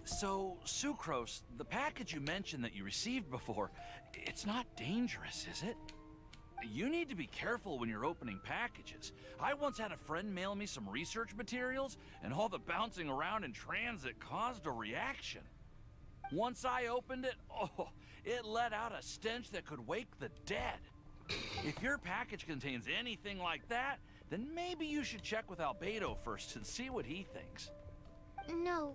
So, Sucrose, the package you mentioned that you received before, it's not dangerous, is it? You need to be careful when you're opening packages. I once had a friend mail me some research materials, and all the bouncing around in transit caused a reaction. Once I opened it, oh, it let out a stench that could wake the dead. If your package contains anything like that, then maybe you should check with Albedo first and see what he thinks. No,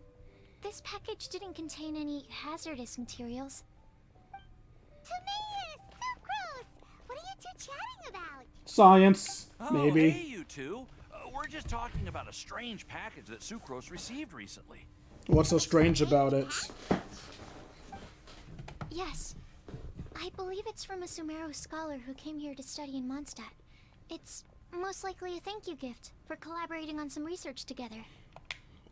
this package didn't contain any hazardous materials. Timaeus! Sucrose! What are you two chatting about? Science, Oh, maybe. hey, you two. We're just talking about a strange package that Sucrose received recently. What's so strange about it? Yes. I believe it's from a Sumeru scholar who came here to study in Mondstadt. It's most likely a thank you gift for collaborating on some research together.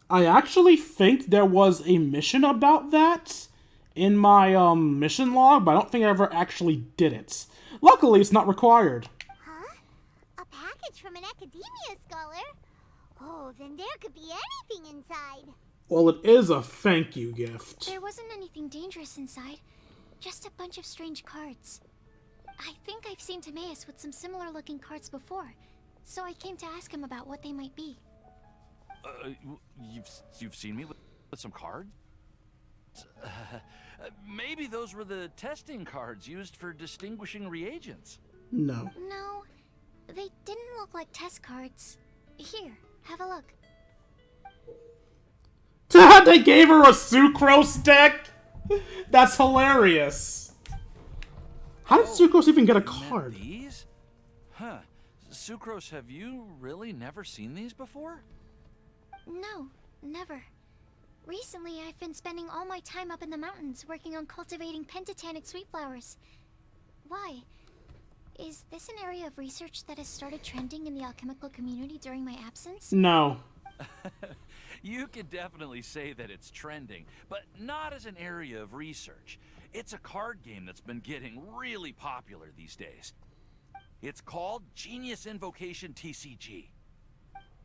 I actually think there was a mission about that in my mission log, but I don't think I ever actually did it. Luckily, it's not required. Huh? A package from an academia scholar? Oh, then there could be anything inside. Well, it is a thank you gift. There wasn't anything dangerous inside, just a bunch of strange cards. I think I've seen Timaeus with some similar looking cards before, so I came to ask him about what they might be. You've seen me with some cards? Maybe those were the testing cards used for distinguishing reagents. No. No, they didn't look like test cards. Here, have a look. They gave her a Sucrose deck? That's hilarious. How did Sucrose even get a card? These? Huh. Sucrose, have you really never seen these before? No, never. Recently, I've been spending all my time up in the mountains working on cultivating pentatonic sweet flowers. Why? Is this an area of research that has started trending in the alchemical community during my absence? No. You could definitely say that it's trending, but not as an area of research. It's a card game that's been getting really popular these days. It's called Genius Invocation TCG.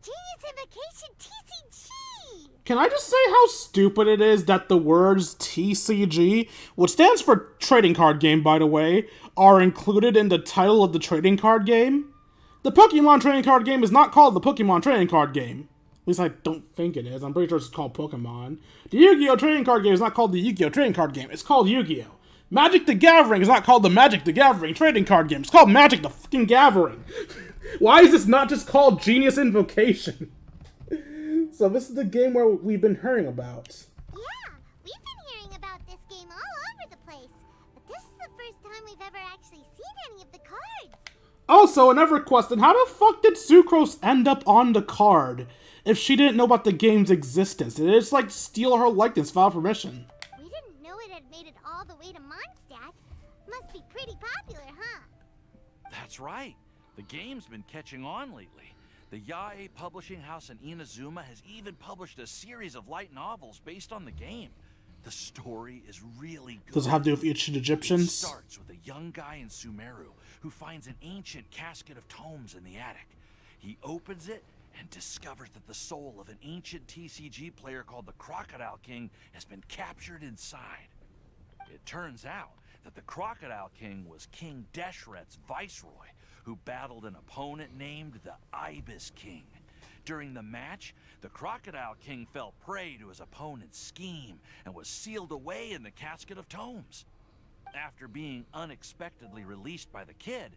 Genius Invokation TCG! Can I just say how stupid it is that the words TCG, which stands for trading card game by the way, are included in the title of the trading card game? The Pokemon trading card game is not called the Pokemon trading card game. At least I don't think it is. I'm pretty sure it's called Pokemon. The Yu-Gi-Oh! Trading card game is not called the Yu-Gi-Oh! Trading card game. It's called Yu-Gi-Oh! Magic the Gathering is not called the Magic the Gathering trading card game. It's called Magic the fucking Gathering. Why is this not just called Genius Invocation? So this is the game where we've been hearing about. Yeah, we've been hearing about this game all over the place. But this is the first time we've ever actually seen any of the cards. Also, another question, how the fuck did Sucrose end up on the card if she didn't know about the game's existence? Did it just, like, steal her likeness without permission? We didn't know it had made it all the way to Mondstadt. Must be pretty popular, huh? That's right. The game's been catching on lately. The Yae publishing house in Inazuma has even published a series of light novels based on the game. The story is really good. Does it have to do with ancient It Egyptians? starts with a young guy in Sumeru who finds an ancient casket of tomes in the attic. He opens it and discovers that the soul of an ancient TCG player called the Crocodile King has been captured inside. It turns out that the Crocodile King was King Deshret's viceroy, who battled an opponent named the Ibis King. During the match, the Crocodile King fell prey to his opponent's scheme and was sealed away in the casket of tomes. After being unexpectedly released by the kid,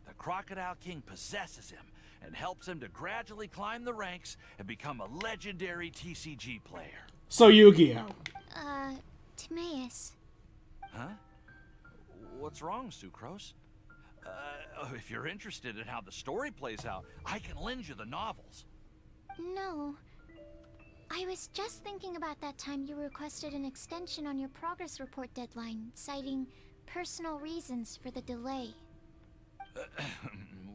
the Crocodile King possesses him and helps him to gradually climb the ranks and become a legendary TCG player. So Yu-Gi-Oh! Timaeus. Huh? What's wrong, Sucrose? If you're interested in how the story plays out, I can lend you the novels. No. I was just thinking about that time you requested an extension on your progress report deadline, citing personal reasons for the delay.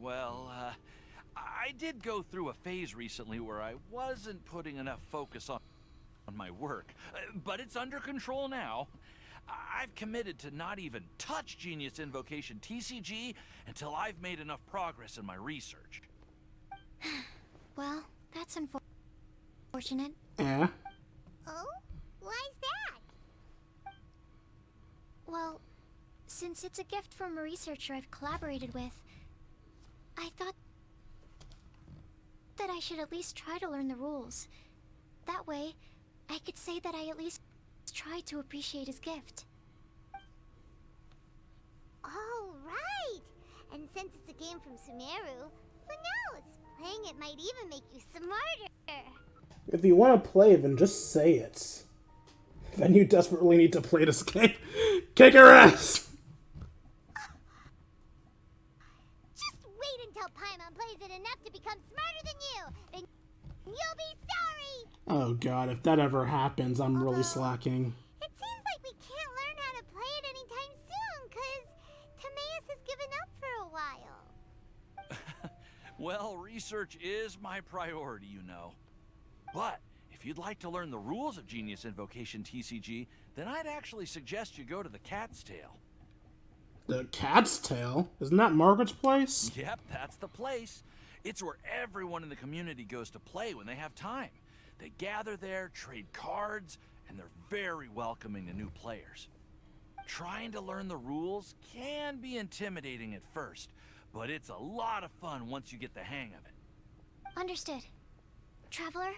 Well, I did go through a phase recently where I wasn't putting enough focus on my work, but it's under control now. I've committed to not even touch Genius Invocation TCG until I've made enough progress in my research. Well, that's unfortunate. Eh? Oh? Why's that? Well, since it's a gift from a researcher I've collaborated with, I thought that I should at least try to learn the rules. That way, I could say that I at least tried to appreciate his gift. Oh, right! And since it's a game from Sumeru, who knows? Playing it might even make you smarter. If you want to play, then just say it. Then you desperately need to play this game. Kick her ass! Just wait until Paimon plays it enough to become smarter than you. Then you'll be sorry. Oh god, if that ever happens, I'm really slacking. It seems like we can't learn how to play it anytime soon, because Timaeus has given up for a while. Well, research is my priority, you know. But if you'd like to learn the rules of Genius Invocation TCG, then I'd actually suggest you go to the Cat's Tail. The Cat's Tail? Isn't that Margaret's place? Yep, that's the place. It's where everyone in the community goes to play when they have time. They gather there, trade cards, and they're very welcoming to new players. Trying to learn the rules can be intimidating at first, but it's a lot of fun once you get the hang of it. Understood. Traveler?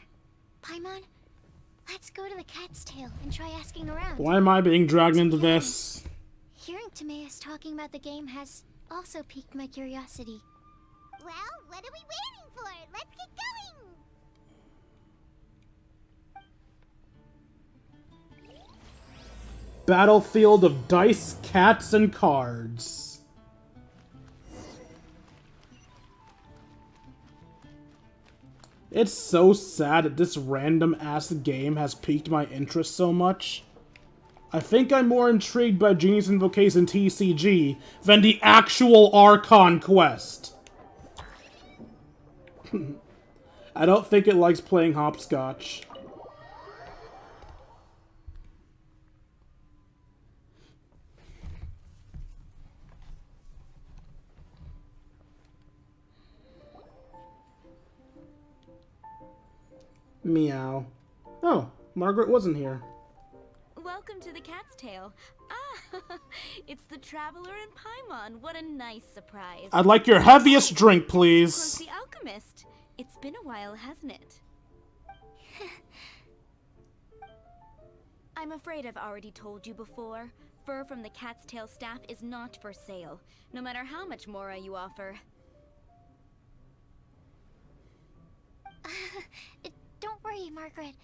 Paimon? Let's go to the Cat's Tail and try asking around. Why am I being dragged into this? Hearing Timaeus talking about the game has also piqued my curiosity. Well, what are we waiting for? Let's get going! Battlefield of dice, cats, and cards. It's so sad that this random-ass game has piqued my interest so much. I think I'm more intrigued by Genius Invocation TCG than the actual Archon quest. I don't think it likes playing hopscotch. Meow. Oh, Margaret wasn't here. Welcome to the Cat's Tail. Ah, it's the Traveler and Paimon. What a nice surprise. I'd like your heaviest drink, Close please. the Alchemist. It's been a while, hasn't it? I'm afraid I've already told you before. Fur from the Cat's Tail staff is not for sale, no matter how much Mora you offer. Don't worry, Margaret.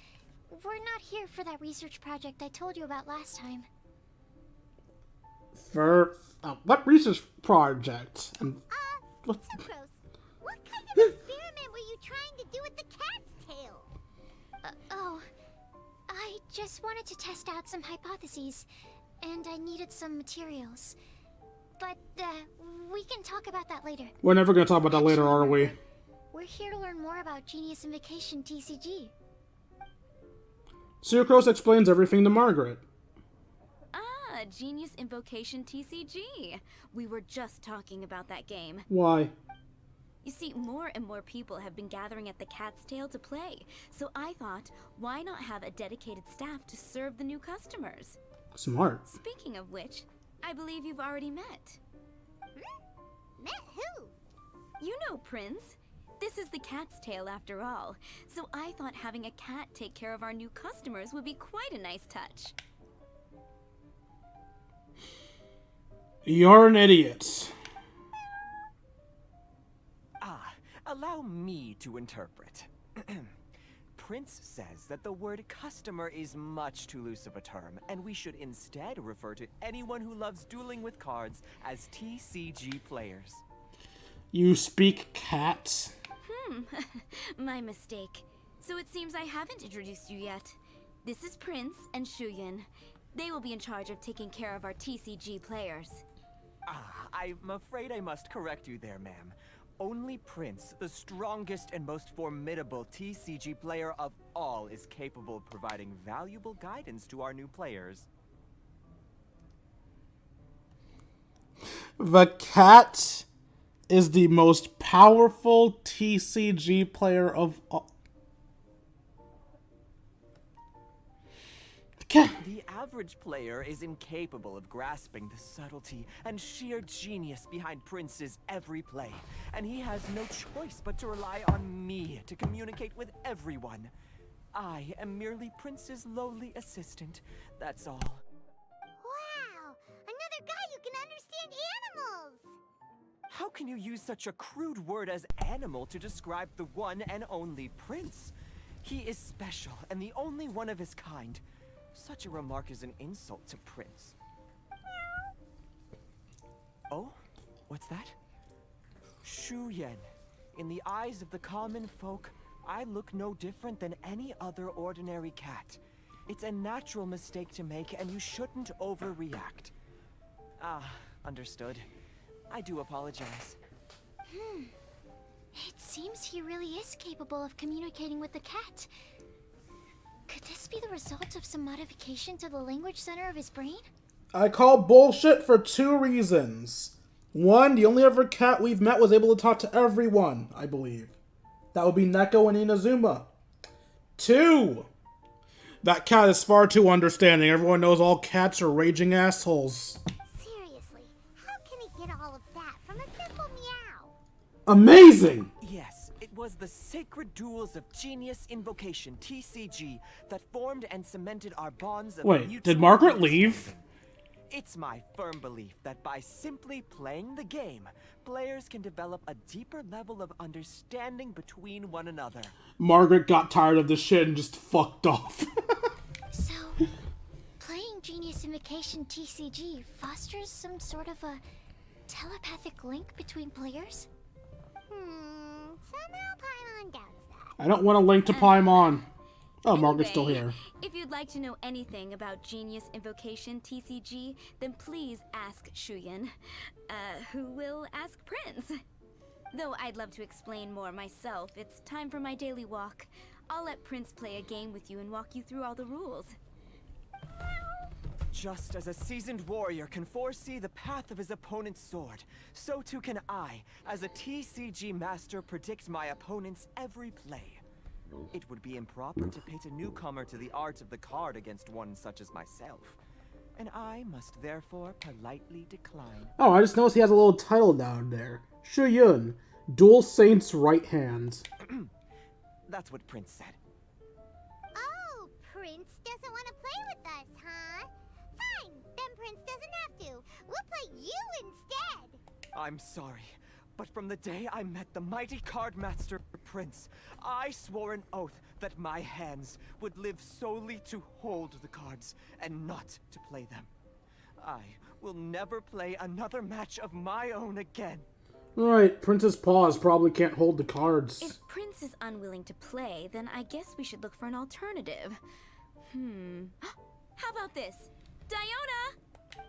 We're not here for that research project I told you about last time. For what research project? And what? Sucrose, what kind of experiment were you trying to do with the cat's tail? Oh, I just wanted to test out some hypotheses, and I needed some materials. But, we can talk about that later. We're never gonna talk about that later, are we? We're here to learn more about Genius Invocation TCG. Sucrose explains everything to Margaret. Ah, Genius Invocation TCG. We were just talking about that game. Why? You see, more and more people have been gathering at the Cat's Tail to play, so I thought, why not have a dedicated staff to serve the new customers? Smart. Speaking of which, I believe you've already met. Met who? You know, Prince. This is the Cat's Tail after all, so I thought having a cat take care of our new customers would be quite a nice touch. You're an idiot. Allow me to interpret. Prince says that the word customer is much too loose of a term, and we should instead refer to anyone who loves dueling with cards as TCG players. You speak cat? My mistake. So it seems I haven't introduced you yet. This is Prince and Shuyan. They will be in charge of taking care of our TCG players. I'm afraid I must correct you there, ma'am. Only Prince, the strongest and most formidable TCG player of all, is capable of providing valuable guidance to our new players. The cat is the most powerful TCG player of all. The average player is incapable of grasping the subtlety and sheer genius behind Prince's every play, and he has no choice but to rely on me to communicate with everyone. I am merely Prince's lowly assistant, that's all. Wow! Another guy who can understand animals! How can you use such a crude word as animal to describe the one and only Prince? He is special and the only one of his kind. Such a remark is an insult to Prince. Oh? What's that? Shu Yen. In the eyes of the common folk, I look no different than any other ordinary cat. It's a natural mistake to make, and you shouldn't overreact. Ah, understood. I do apologize. It seems he really is capable of communicating with the cat. Could this be the result of some modification to the language center of his brain? I call bullshit for 2 reasons. 1, the only other cat we've met was able to talk to everyone, I believe. That would be Neko and Inazuma. 2, that cat is far too understanding. Everyone knows all cats are raging assholes. Seriously, how can he get all of that from a simple meow? Amazing! Yes, it was the sacred duels of Genius Invocation, TCG, that formed and cemented our bonds of Wait, mutual did Margaret understanding. leave? It's my firm belief that by simply playing the game, players can develop a deeper level of understanding between one another. Margaret got tired of this shit and just fucked off. So, playing Genius Invocation TCG fosters some sort of a telepathic link between players? Somehow Paimon doubts that. I don't want to link to Paimon. Oh, Margaret's still Anyway, here. If you'd like to know anything about Genius Invocation TCG, then please ask Shuyan, who will ask Prince. Though I'd love to explain more myself, it's time for my daily walk. I'll let Prince play a game with you and walk you through all the rules. Just as a seasoned warrior can foresee the path of his opponent's sword, so too can I, as a TCG master, predict my opponent's every play. It would be improper to pit a newcomer to the art of the card against one such as myself, and I must therefore politely decline. Oh, I just noticed he has a little title down there. Shuyun, Dual Saint's right hand. That's what Prince said. Oh, Prince doesn't want to play with us, huh? Fine, then Prince doesn't have to. We'll play you instead. I'm sorry, but from the day I met the mighty card master Prince, I swore an oath that my hands would live solely to hold the cards and not to play them. I will never play another match of my own again. Right, Prince's paws probably can't hold the cards. If Prince is unwilling to play, then I guess we should look for an alternative. How about this? Diona!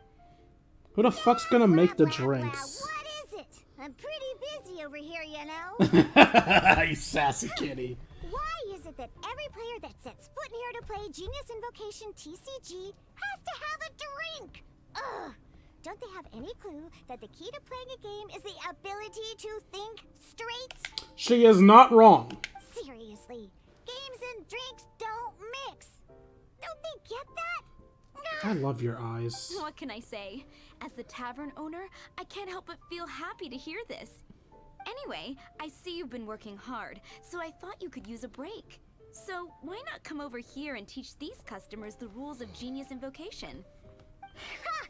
Who the fuck's gonna make the Blah, blah, blah. drinks? What is it? I'm pretty busy over here, you know. You sassy kitty. Why is it that every player that sets foot in here to play Genius Invocation TCG has to have a drink? Ugh! Don't they have any clue that the key to playing a game is the ability to think straight? She is not wrong. Seriously, games and drinks don't mix. Don't they get that? I love your eyes. What can I say? As the tavern owner, I can't help but feel happy to hear this. Anyway, I see you've been working hard, so I thought you could use a break. So why not come over here and teach these customers the rules of Genius Invocation? Ha!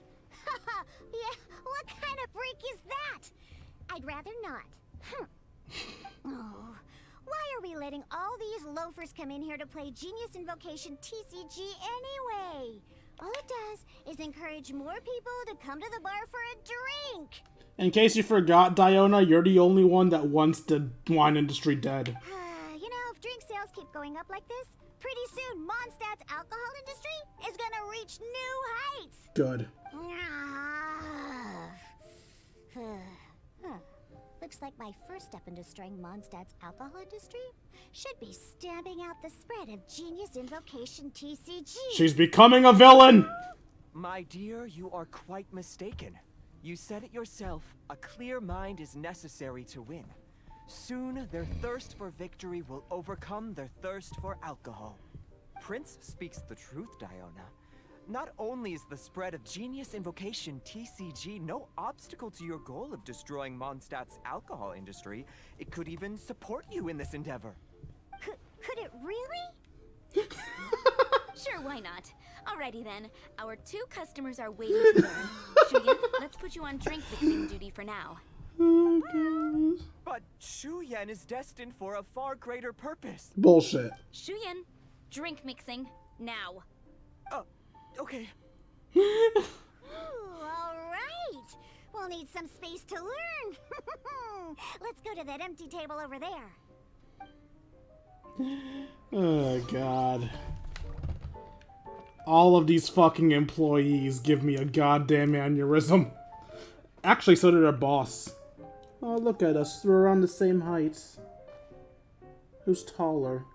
Yeah, what kind of break is that? I'd rather not. Oh, why are we letting all these loafers come in here to play Genius Invocation TCG anyway? All it does is encourage more people to come to the bar for a drink. In case you forgot, Diona, you're the only one that wants the wine industry dead. You know, if drink sales keep going up like this, pretty soon Mondstadt's alcohol industry is gonna reach new heights. Good. Looks like my first step in destroying Mondstadt's alcohol industry should be stamping out the spread of Genius Invocation TCG. She's becoming a villain! My dear, you are quite mistaken. You said it yourself, a clear mind is necessary to win. Soon, their thirst for victory will overcome their thirst for alcohol. Prince speaks the truth, Diona. Not only is the spread of Genius Invocation TCG no obstacle to your goal of destroying Mondstadt's alcohol industry, it could even support you in this endeavor. Could it really? Sure, why not? Alrighty then, our 2 customers are waiting to learn. Shuyan, let's put you on drink mixing duty for now. But Shuyan is destined for a far greater purpose. Bullshit. Shuyan, drink mixing, now. Okay. Ooh, all right. We'll need some space to learn. Let's go to that empty table over there. Oh, God. All of these fucking employees give me a goddamn aneurysm. Actually, so did our boss. Oh, look at us. We're around the same height. Who's taller?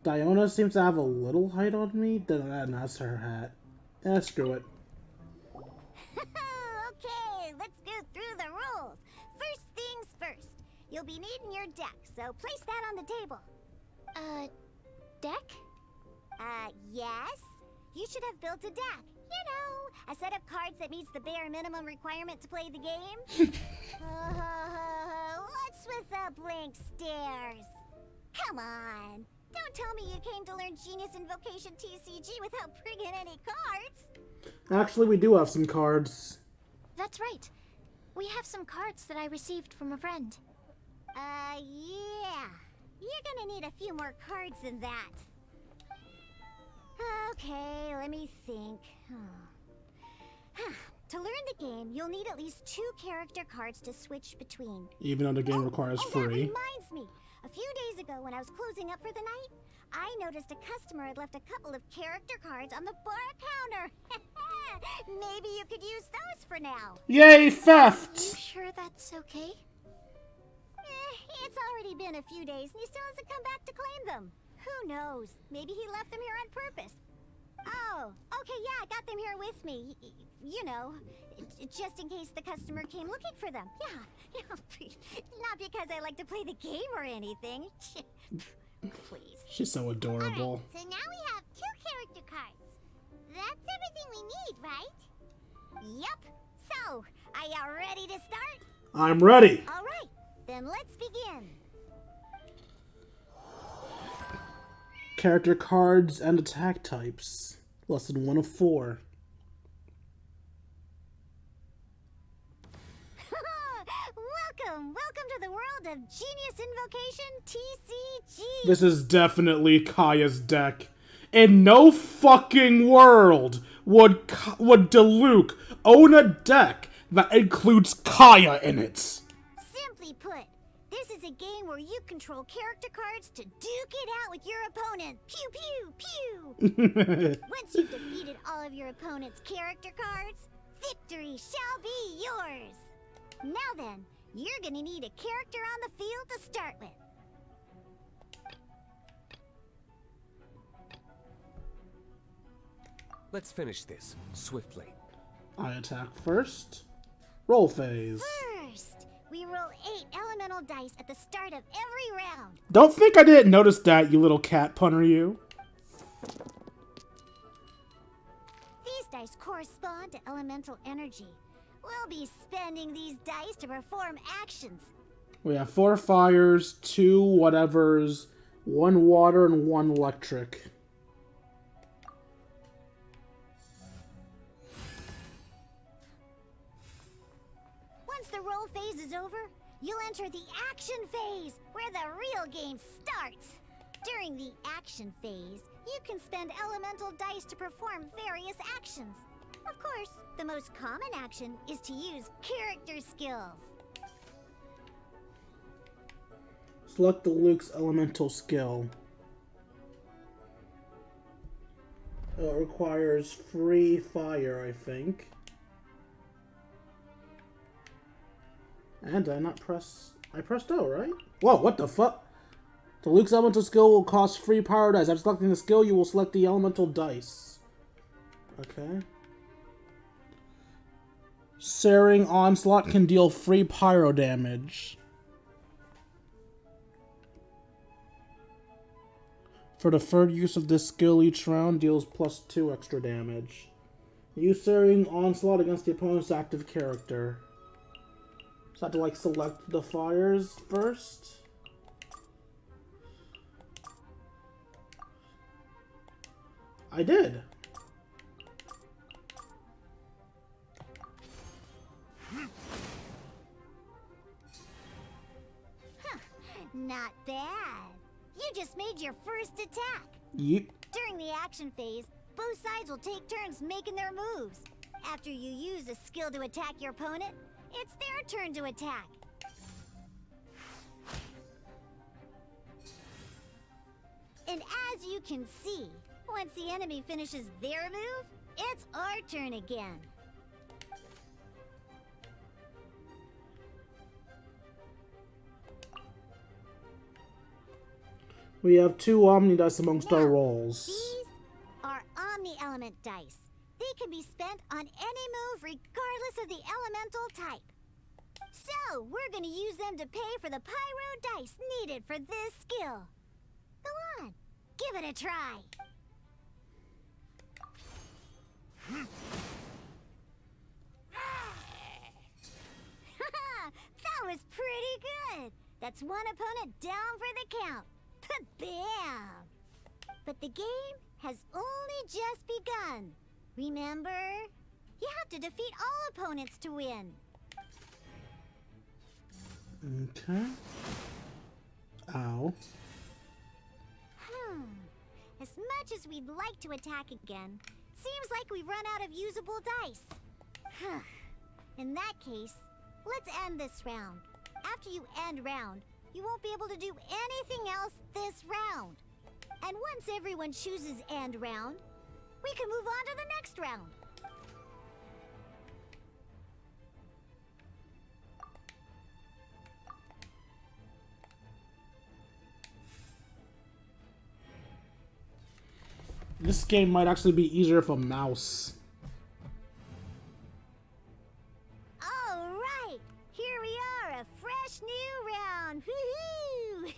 Diona seems to have a little height on me. Then that's her hat. Eh, screw it. Okay, let's go through the rules. First things first. You'll be needing your deck, so place that on the table. Deck? Yes? You should have built a deck. You know, a set of cards that meets the bare minimum requirement to play the game. What's with the blank stares? Come on. Don't tell me you came to learn Genius Invocation TCG without bringing any cards. Actually, we do have some cards. That's right. We have some cards that I received from a friend. Yeah. You're gonna need a few more cards than that. Okay, let me think. To learn the game, you'll need at least 2 character cards to switch between. Even though the game requires That free. reminds me. A few days ago, when I was closing up for the night, I noticed a customer had left a couple of character cards on the bar counter. Maybe you could use those for now. Yay, theft! You sure that's okay? It's already been a few days and he still hasn't come back to claim them. Who knows? Maybe he left them here on purpose. Oh, okay, yeah, I got them here with me. You know, just in case the customer came looking for them. Yeah, not because I like to play the game or anything. Please. She's so adorable. So now we have 2 character cards. That's everything we need, right? Yep. So, are you ready to start? I'm ready. All right, then let's begin. Character cards and attack types. Lesson 1 of 4. Welcome to the world of Genius Invocation TCG. This is definitely Kaya's deck. In no fucking world would Diluc own a deck that includes Kaya in it. Simply put, this is a game where you control character cards to duke it out with your opponent. Pew, pew, pew. Once you've defeated all of your opponent's character cards, victory shall be yours. Now then, you're gonna need a character on the field to start with. Let's finish this swiftly. I attack first. Roll phase. First, we roll 8 elemental dice at the start of every round. Don't think I didn't notice that, you little cat punter, you. These dice correspond to elemental energy. We'll be spending these dice to perform actions. We have 4 fires, 2 whatevers, 1 water, and 1 electric. Once the roll phase is over, you'll enter the action phase, where the real game starts. During the action phase, you can spend elemental dice to perform various actions. Of course, the most common action is to use character skills. Select the Luke's elemental skill. It requires free fire, I think. And did I not press... I pressed O, right? Whoa, what the fuck? The Luke's elemental skill will cost free power dice. After selecting the skill, you will select the elemental dice. Okay. Searing Onslaught can deal free pyro damage. For the third use of this skill each round, deals +2 extra damage. Use during onslaught against the opponent's active character. So I have to, like, select the fires first. I did. Not bad. You just made your first attack. Yep. During the action phase, both sides will take turns making their moves. After you use a skill to attack your opponent, it's their turn to attack. And as you can see, once the enemy finishes their move, it's our turn again. We have 2 Omni Dice amongst our rolls. These are Omni-Element dice. They can be spent on any move regardless of the elemental type. So, we're gonna use them to pay for the pyro dice needed for this skill. Go on, give it a try. That was pretty good. That's one opponent down for the count. Bam! But the game has only just begun. Remember? You have to defeat all opponents to win. Okay. Ow. As much as we'd like to attack again, seems like we've run out of usable dice. In that case, let's end this round. After you end round, you won't be able to do anything else this round. And once everyone chooses end round, we can move on to the next round. This game might actually be easier for a mouse. All right, here we are, a fresh new round. Woohoo!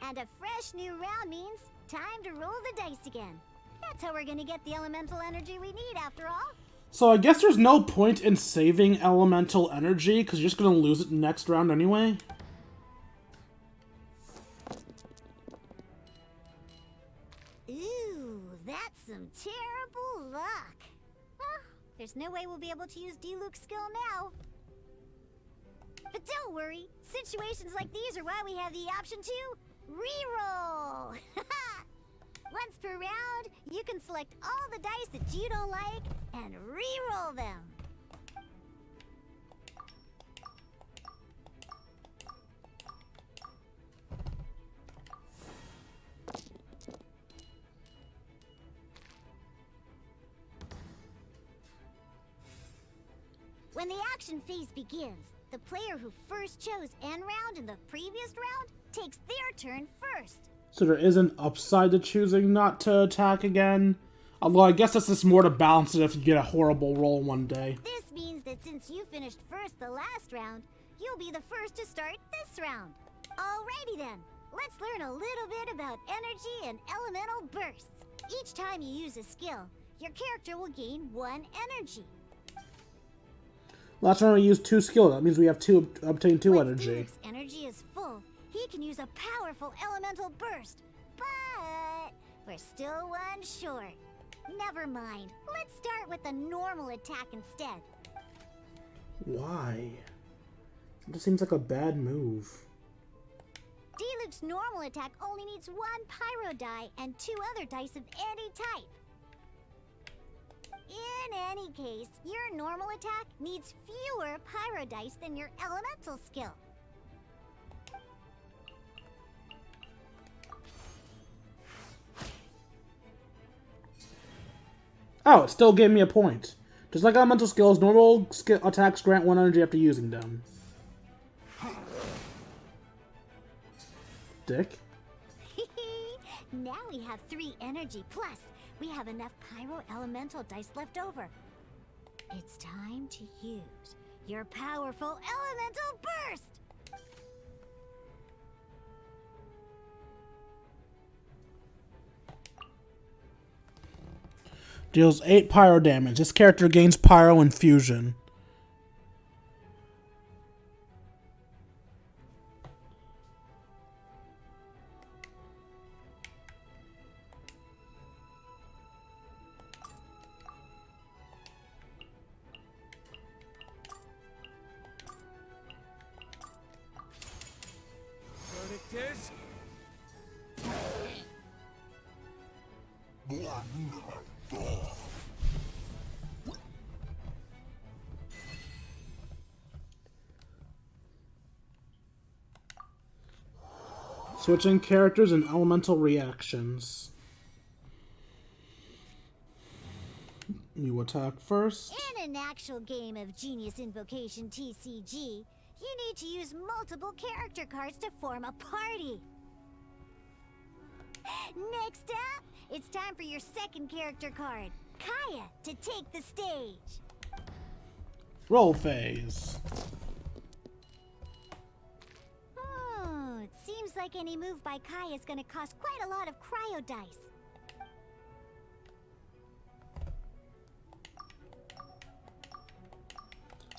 And a fresh new round means time to roll the dice again. That's how we're gonna get the elemental energy we need after all. So I guess there's no point in saving elemental energy, because you're just going to lose it next round anyway. Ooh, that's some terrible luck. Well, there's no way we'll be able to use D-Luke's skill now. But don't worry, situations like these are why we have the option to reroll. Once per round, you can select all the dice that you don't like and reroll them. When the action phase begins, the player who first chose end round in the previous round takes their turn first. So there is an upside to choosing not to attack again. Although I guess that's just more to balance it if you get a horrible roll one day. This means that since you finished first the last round, you'll be the first to start this round. Alrighty then, let's learn a little bit about energy and elemental bursts. Each time you use a skill, your character will gain 1 energy. Last round we used 2 skill. That means we have obtained 2 Once energy. Felix's energy is full, he can use a powerful elemental burst. But we're still 1 short. Never mind. Let's start with a normal attack instead. Why? It just seems like a bad move. D-Luke's normal attack only needs 1 pyro die and 2 other dice of any type. In any case, your normal attack needs fewer pyro dice than your elemental skill. Oh, it still gave me a point. Just like elemental skills, normal attacks grant 1 energy after using them. Dick. Now we have 3 energy, plus we have enough pyro elemental dice left over. It's time to use your powerful elemental burst! Deals 8 pyro damage. This character gains pyro infusion. Verdict is... Switching characters and elemental reactions. You attack first. In an actual game of Genius Invocation TCG, you need to use multiple character cards to form a party. Next up, it's time for your second character card, Kaya, to take the stage. Roll phase. It seems like any move by Kaya is going to cost quite a lot of cryo dice.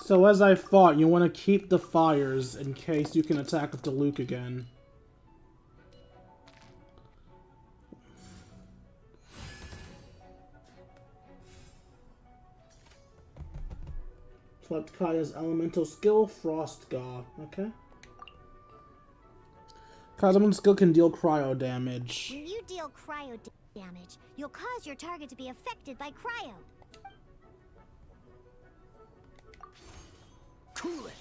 So as I thought, you want to keep the fires in case you can attack with Diluc again. Select Kaya's elemental skill, Frost Gaw. Okay. Kaya's elemental skill can deal cryo damage. When you deal cryo damage, you'll cause your target to be affected by cryo. Cool it!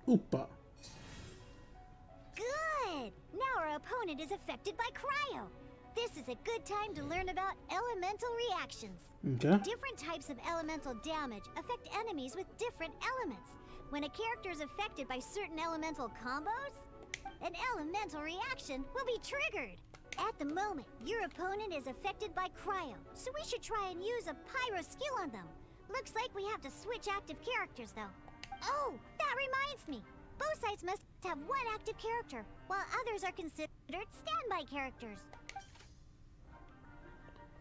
Oopa. Good! Now our opponent is affected by cryo. This is a good time to learn about elemental reactions. Okay. Different types of elemental damage affect enemies with different elements. When a character is affected by certain elemental combos, an elemental reaction will be triggered. At the moment, your opponent is affected by cryo, so we should try and use a pyro skill on them. Looks like we have to switch active characters, though. Oh, that reminds me. Both sides must have one active character, while others are considered standby characters.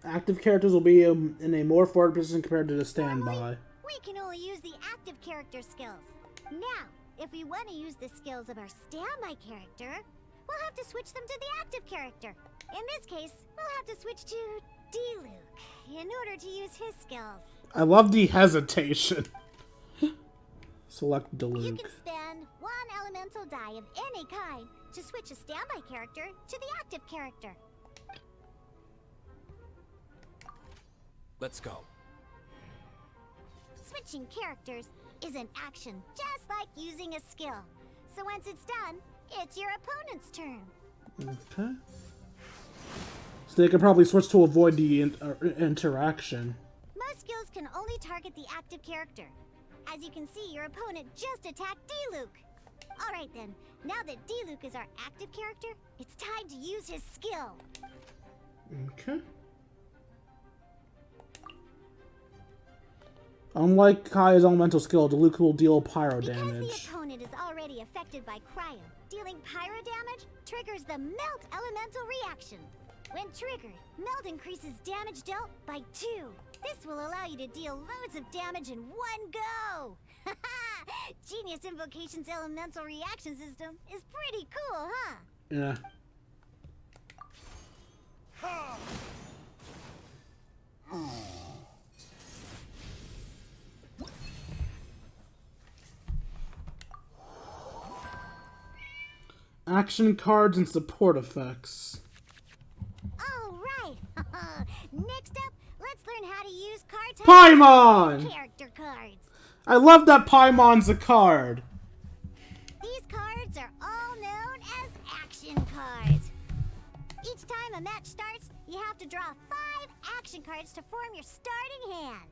Active characters will be in a more forward position compared to the standby. We can only use the active character skills. Now, if we want to use the skills of our standby character, we'll have to switch them to the active character. In this case, we'll have to switch to Diluc in order to use his skills. I love the hesitation. Select You Diluc. can spend one elemental die of any kind to switch a standby character to the active character. Let's go. Switching characters is an action just like using a skill. So once it's done, it's your opponent's turn. Okay. So they can probably switch to avoid the interaction. Most skills can only target the active character. As you can see, your opponent just attacked Diluc. Alright then, now that Diluc is our active character, it's time to use his skill. Okay. Unlike Kaya's elemental skill, Diluc will deal pyro Because damage. the opponent is already affected by cryo, dealing pyro damage triggers the melt elemental reaction. When triggered, melt increases damage dealt by 2. This will allow you to deal loads of damage in one go. Genius Invocation's elemental reaction system is pretty cool, huh? Yeah. Action cards and support effects. All right. Next up, let's learn how to use card type Paimon! character cards. I love that Paimon's a card. These cards are all known as action cards. Each time a match starts, you have to draw 5 action cards to form your starting hand.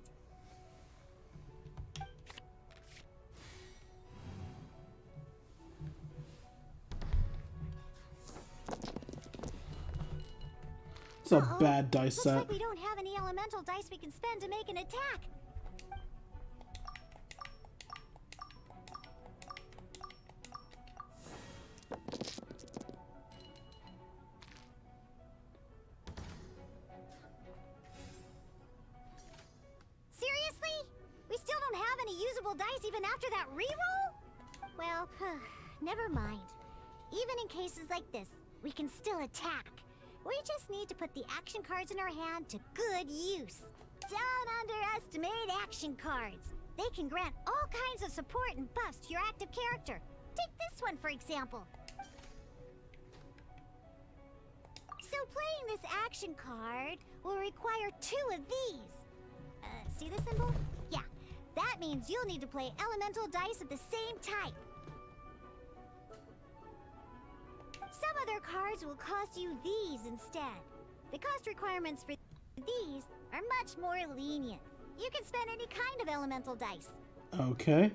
It's a bad dice Looks set. like we don't have any elemental dice we can spend to make an attack. dice even after that reroll? Well, never mind. Even in cases like this, we can still attack. We just need to put the action cards in our hand to good use. Don't underestimate action cards. They can grant all kinds of support and buffs to your active character. Take this one, for example. So playing this action card will require 2 of these. See the symbol? Yeah, that means you'll need to play elemental dice of the same type. Some other cards will cost you these instead. The cost requirements for these are much more lenient. You can spend any kind of elemental dice. Okay.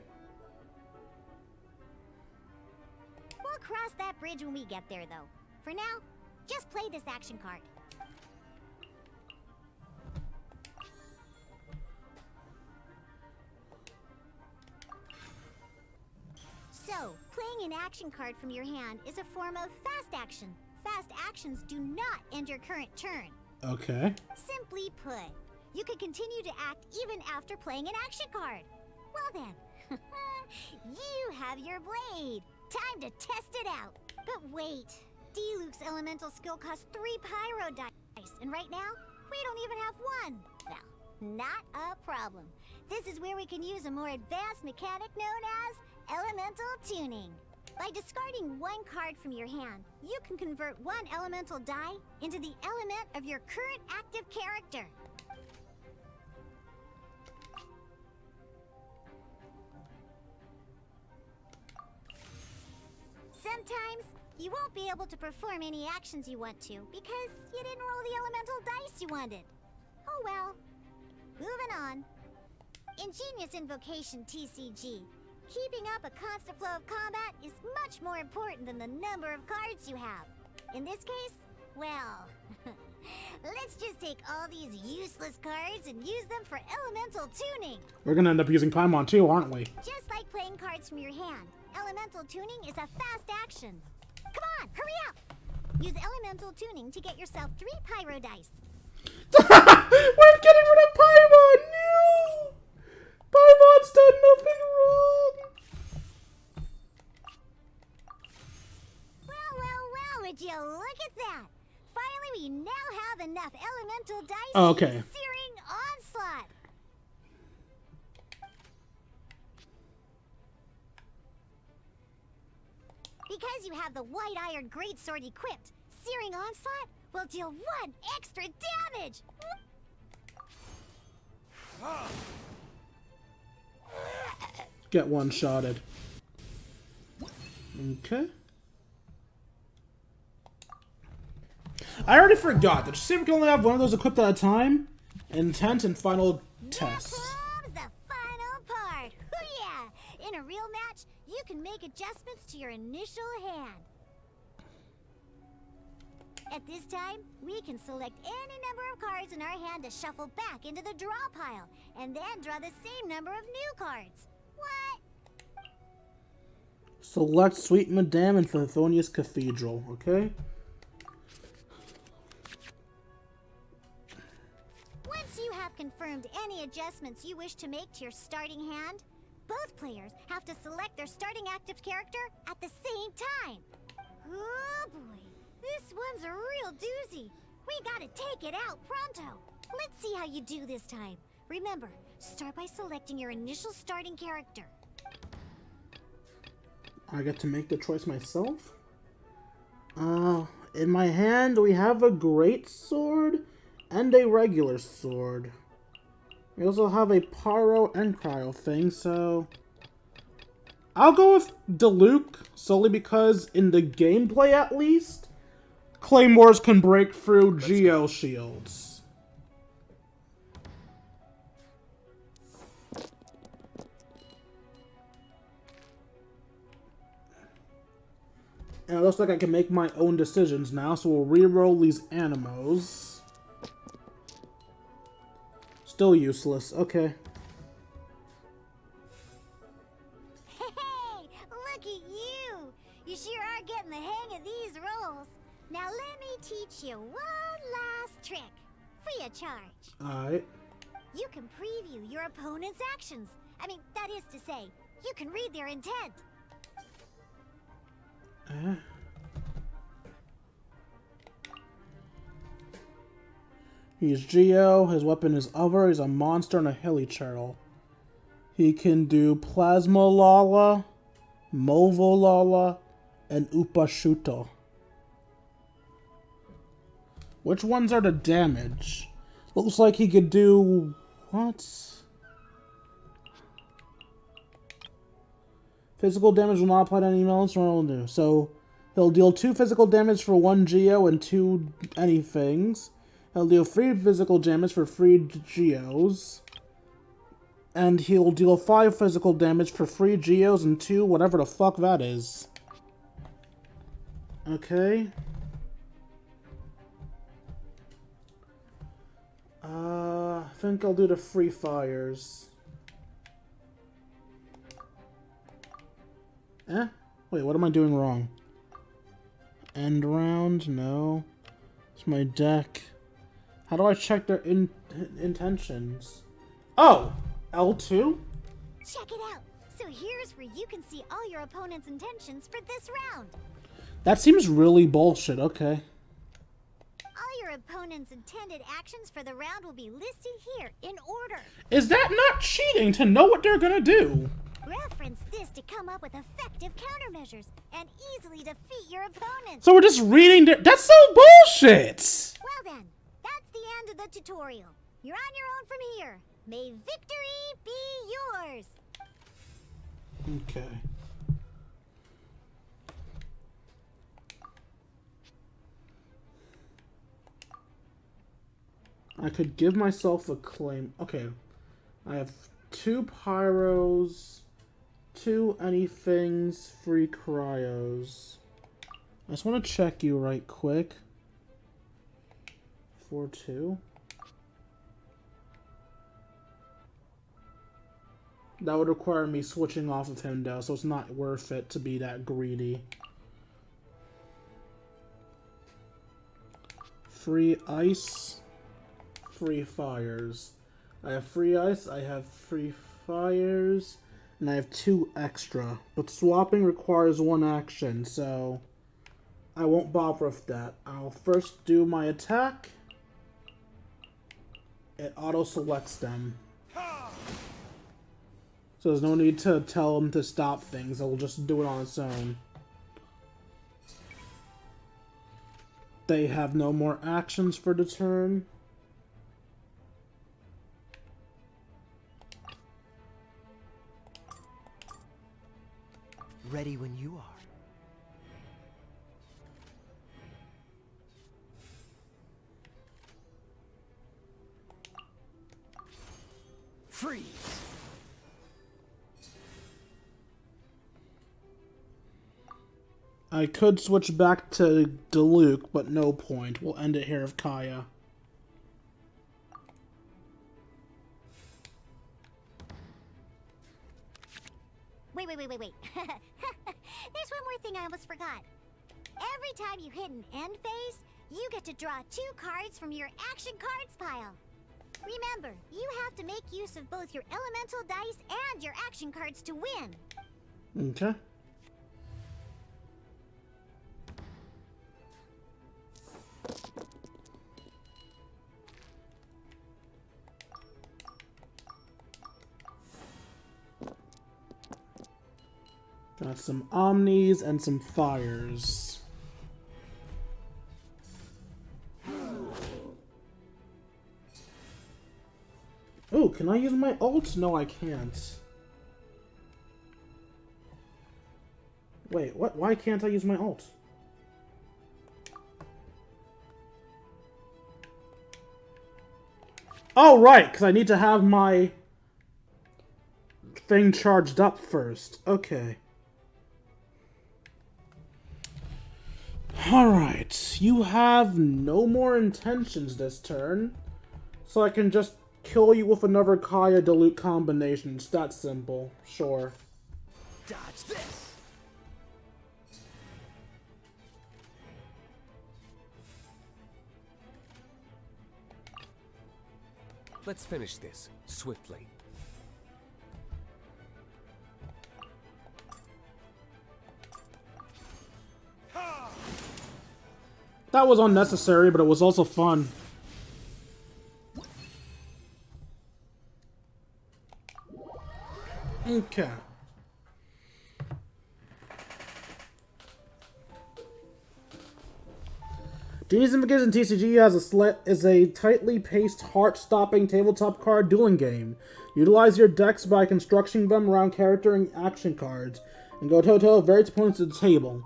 We'll cross that bridge when we get there, though. For now, just play this action card. So, playing an action card from your hand is a form of fast action. Fast actions do not end your current turn. Okay. Simply put, you can continue to act even after playing an action card. Well then, you have your blade. Time to test it out. But wait, Diluc's elemental skill costs 3 pyro dice, and right now, we don't even have 1. Well, not a problem. This is where we can use a more advanced mechanic known as elemental tuning. By discarding 1 card from your hand, you can convert 1 elemental die into the element of your current active character. Sometimes, you won't be able to perform any actions you want to because you didn't roll the elemental dice you wanted. Oh well. Moving on. In Genius Invocation TCG, keeping up a constant flow of combat is much more important than the number of cards you have. In this case, well, let's just take all these useless cards and use them for elemental tuning. We're gonna end up using Paimon too, aren't we? Just like playing cards from your hand, elemental tuning is a fast action. Come on, hurry up! Use elemental tuning to get yourself 3 pyro dice. We're getting rid of Paimon! No! Paimon's done nothing wrong! Well, would you look at that? Finally, we now have enough elemental dice Okay. to use Searing Onslaught. Because you have the White Iron Greatsword equipped, Searing Onslaught will deal 1 extra damage! Get one-shotted. Okay. I already forgot that Sim can only have one of those equipped at a time. Intent and final test. Here comes the final part! Hoo-yeah! In a real match, you can make adjustments to your initial hand. At this time, we can select any number of cards in our hand to shuffle back into the draw pile, and then draw the same number of new cards. What? Select Sweet Madame and Ferthonius Cathedral, okay? Once you have confirmed any adjustments you wish to make to your starting hand, both players have to select their starting active character at the same time. Oh boy, this one's a real doozy. We gotta take it out pronto. Let's see how you do this time. Remember, start by selecting your initial starting character. I get to make the choice myself? In my hand, we have a great sword and a regular sword. We also have a pyro and cryo thing, so I'll go with Diluc solely because in the gameplay at least, claymores can break through geo shields. And it looks like I can make my own decisions now, so we'll re-roll these animos. Still useless. Okay. Hey, look at you! You sure are getting the hang of these rolls. Now let me teach you one last trick, free of charge. Alright. You can preview your opponent's actions I mean, that is to say, you can read their intent. He's Geo, his weapon is Other, he's a monster and a hilichurl. He can do Plasma Lala, Movo Lala, and Upashuto. Which ones are the damage? Looks like he could do... what? Physical damage will not apply to any elements nor will do. So, he'll deal 2 physical damage for 1 Geo and 2 anythings. He'll deal 3 physical damage for 3 Geos. And he'll deal 5 physical damage for 3 Geos and 2 whatever the fuck that is. Okay. I think I'll do the free fires. Wait, what am I doing wrong? End round? No. It's my deck. How do I check their intentions? Oh! L2? Check it out. So here's where you can see all your opponent's intentions for this round. That seems really bullshit, okay. All your opponent's intended actions for the round will be listed here in order. Is that not cheating to know what they're gonna do? Reference this to come up with effective countermeasures and easily defeat your opponent. So we're just reading their... That's so bullshit! Well then, that's the end of the tutorial. You're on your own from here. May victory be yours. Okay. I could give myself a claim. Okay. I have 2 pyros, 2 anythings, 3 cryos. I just want to check you right quick. 4-2. That would require me switching off of him though, so it's not worth it to be that greedy. 3 ice, 3 fires. I have 3 ice, I have 3 fires, and I have 2 extra. But swapping requires 1 action, so I won't bother with that. I'll first do my attack. It auto-selects them. So there's no need to tell him to stop things, it'll just do it on its own. They have no more actions for the turn. Ready when you are. Freeze! I could switch back to Diluc, but no point. We'll end it here with Kaya. Wait. There's one more thing I almost forgot. Every time you hit an end phase, you get to draw 2 cards from your action cards pile. Remember, you have to make use of both your elemental dice and your action cards to win. Okay. Got some Omnis and some Fires. Oh, can I use my ult? No, I can't. Wait, what? Why can't I use my ult? Oh, right, because I need to have my thing charged up first. Okay. Alright, you have no more intentions this turn, so I can just kill you with another Kaya Diluc combination. It's that simple. Sure. Dodge this! Let's finish this swiftly. That was unnecessary, but it was also fun. Okay. Genius Invocation TCG is a tightly paced, heart-stopping tabletop card dueling game. Utilize your decks by constructing them around character and action cards, and go toe-to-toe with various opponents to the table.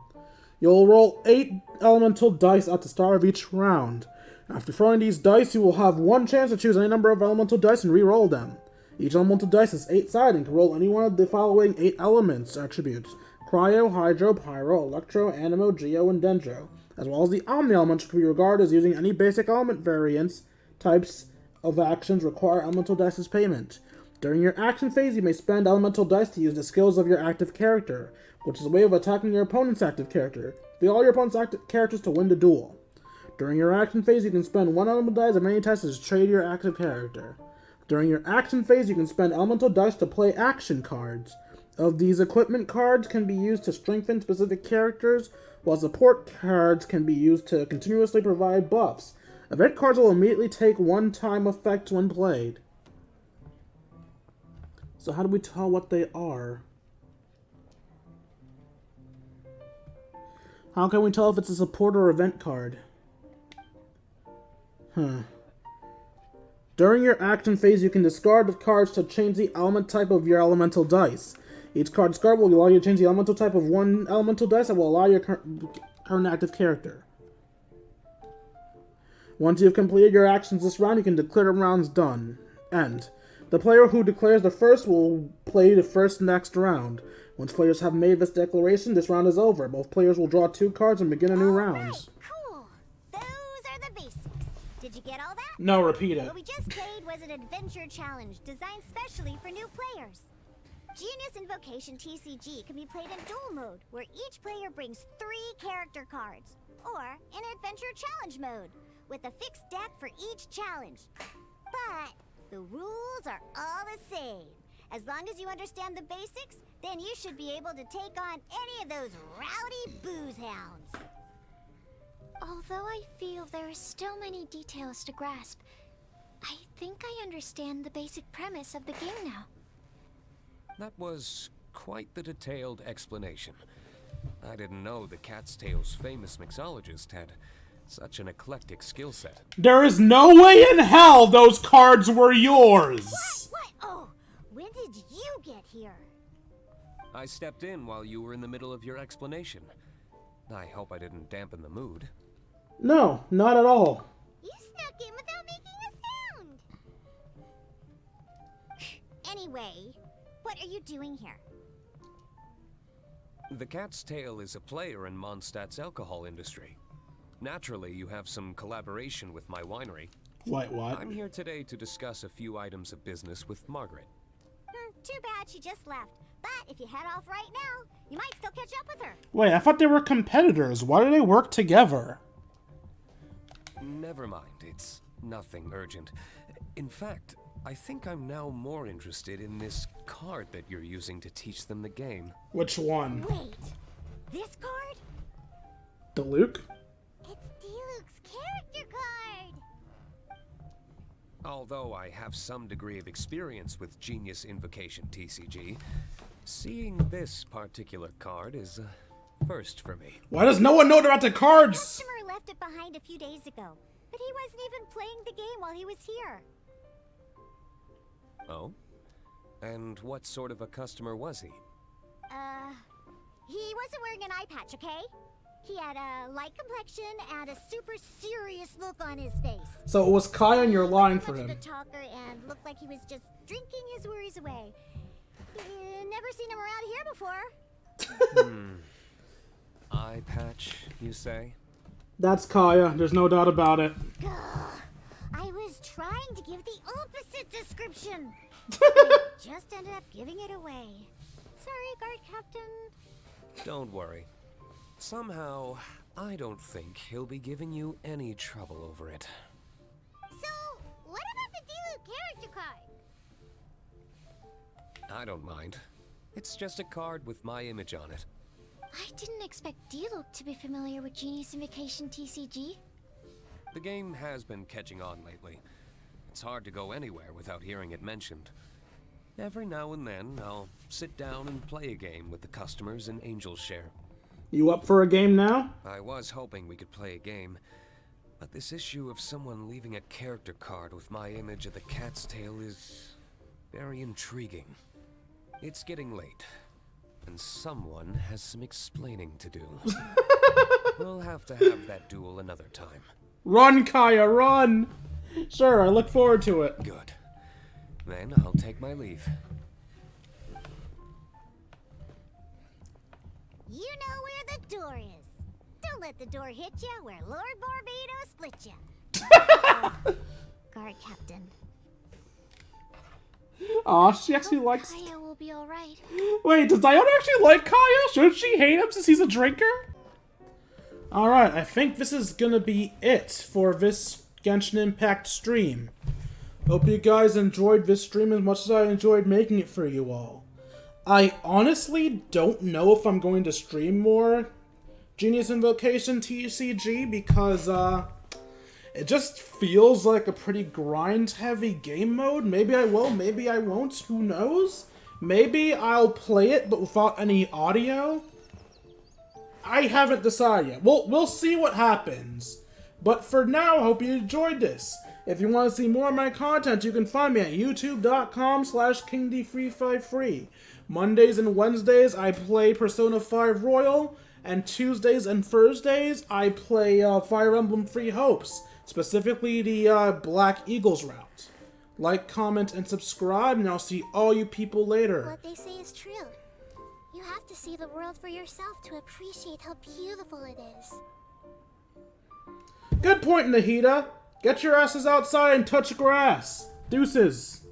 You'll roll 8 elemental dice at the start of each round. After throwing these dice, you will have one chance to choose any number of elemental dice and re-roll them. Each elemental dice is 8-sided and can roll any one of the following 8 elements attributes: Cryo, Hydro, Pyro, Electro, Animo, Geo, and Dendro, as well as the Omni elements, which can be regarded as using any basic element variants. Types of actions require elemental dice's payment. During your action phase, you may spend elemental dice to use the skills of your active character, which is a way of attacking your opponent's active character. Beat all your opponent's active characters to win the duel. During your action phase, you can spend 1 elemental dice as many times as trade your active character. During your action phase, you can spend elemental dice to play action cards. Of these, equipment cards can be used to strengthen specific characters, while support cards can be used to continuously provide buffs. Event cards will immediately take one-time effects when played. So how do we tell what they are? How can we tell if it's a support or event card? During your action phase, you can discard the cards to change the element type of your elemental dice. Each card discard will allow you to change the elemental type of one elemental dice that will allow your current active character. Once you've completed your actions this round, you can declare the rounds done. End. The player who declares the first will play the first next round. Once players have made this declaration, this round is over. Both players will draw 2 cards and begin a new round. Cool. Those are the basics. Did you get all that? No, repeat it. What we just played was an adventure challenge designed specially for new players. Genius Invocation TCG can be played in duel mode, where each player brings 3 character cards, or in adventure challenge mode, with a fixed deck for each challenge. But the rules are all the same. As long as you understand the basics, then you should be able to take on any of those rowdy booze hounds. Although I feel there are still many details to grasp, I think I understand the basic premise of the game now. That was quite the detailed explanation. I didn't know the Cat's Tail's famous mixologist had such an eclectic skill set. There is no way in hell those cards were yours! What? Oh, when did you get here? I stepped in while you were in the middle of your explanation. I hope I didn't dampen the mood. No, not at all. You snuck in without making a sound. Anyway, what are you doing here? The Cat's Tail is a player in Mondstadt's alcohol industry. Naturally, you have some collaboration with my winery. Wait, what? I'm here today to discuss a few items of business with Margaret. Too bad she just left. But if you head off right now, you might still catch up with her. Wait, I thought they were competitors. Why do they work together? Never mind, it's nothing urgent. In fact, I think I'm now more interested in this card that you're using to teach them the game. Which one? Wait, this card? The Luke? It's Diluc's character card! Although I have some degree of experience with Genius Invocation TCG, seeing this particular card is a first for me. Why does no one know about the cards? The customer left it behind a few days ago, but he wasn't even playing the game while he was here. Oh? And what sort of a customer was he? He wasn't wearing an eye patch, okay? He had a light complexion and a super serious look on his face. So it was Kai on your line for him. He was a talker and looked like he was just drinking his worries away. Never seen him around here before. Eye patch, you say? That's Kaya, there's no doubt about it. I was trying to give the opposite description. I just ended up giving it away. Sorry, guard captain. Don't worry. Somehow, I don't think he'll be giving you any trouble over it. So, what about the Diluc character card? I don't mind. It's just a card with my image on it. I didn't expect Diluc to be familiar with Genius Invocation TCG. The game has been catching on lately. It's hard to go anywhere without hearing it mentioned. Every now and then, I'll sit down and play a game with the customers in Angel's Share. You up for a game now? I was hoping we could play a game, but this issue of someone leaving a character card with my image of the cat's tail is very intriguing. It's getting late, and someone has some explaining to do. We'll have to have that duel another time. Run, Kaya, run! Sure, I look forward to it. Good. Then I'll take my leave. You know where the door is. Don't let the door hit you where Lord Barbados split you. Guard Captain. Aw, she actually likes... Kaya will be alright. Wait, does Diona actually like Kaya? Shouldn't she hate him since he's a drinker? Alright, I think this is gonna be it for this Genshin Impact stream. Hope you guys enjoyed this stream as much as I enjoyed making it for you all. I honestly don't know if I'm going to stream more Genius Invocation TCG because, it just feels like a pretty grind-heavy game mode. Maybe I will, maybe I won't, who knows? Maybe I'll play it, but without any audio? I haven't decided yet. We'll see what happens. But for now, I hope you enjoyed this. If you want to see more of my content, you can find me at youtube.com/KingD353. Mondays and Wednesdays, I play Persona 5 Royal, and Tuesdays and Thursdays, I play Fire Emblem Three Hopes, specifically the Black Eagles route. Like, comment, and subscribe, and I'll see all you people later. What they say is true. You have to see the world for yourself to appreciate how beautiful it is. Good point, Nahida. Get your asses outside and touch grass. Deuces.